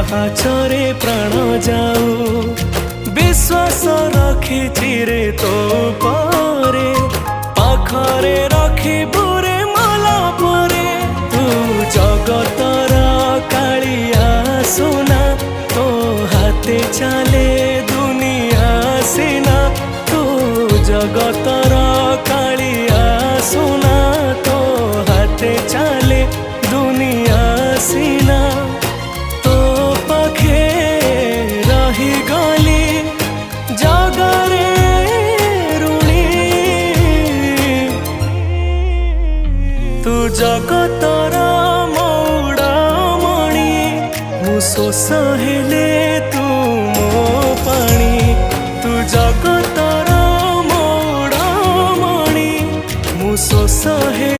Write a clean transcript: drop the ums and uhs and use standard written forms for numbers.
पाहाचरे प्राण जाऊ विश्वास रखी रे तो परे पाखरे रखी बुरे मला परे तू जगतर कालिया सुना तो हाथे चले दुनिया सिना तू जगतर कालिया सुना तो हाथे चले दुनिया सिना तो पाखे रही गली जगरे ऋणी तू जगतर मौड़ा मणि मु शोष हेले तू मो पानी तू जगतर मौड़ा मणि मु शोष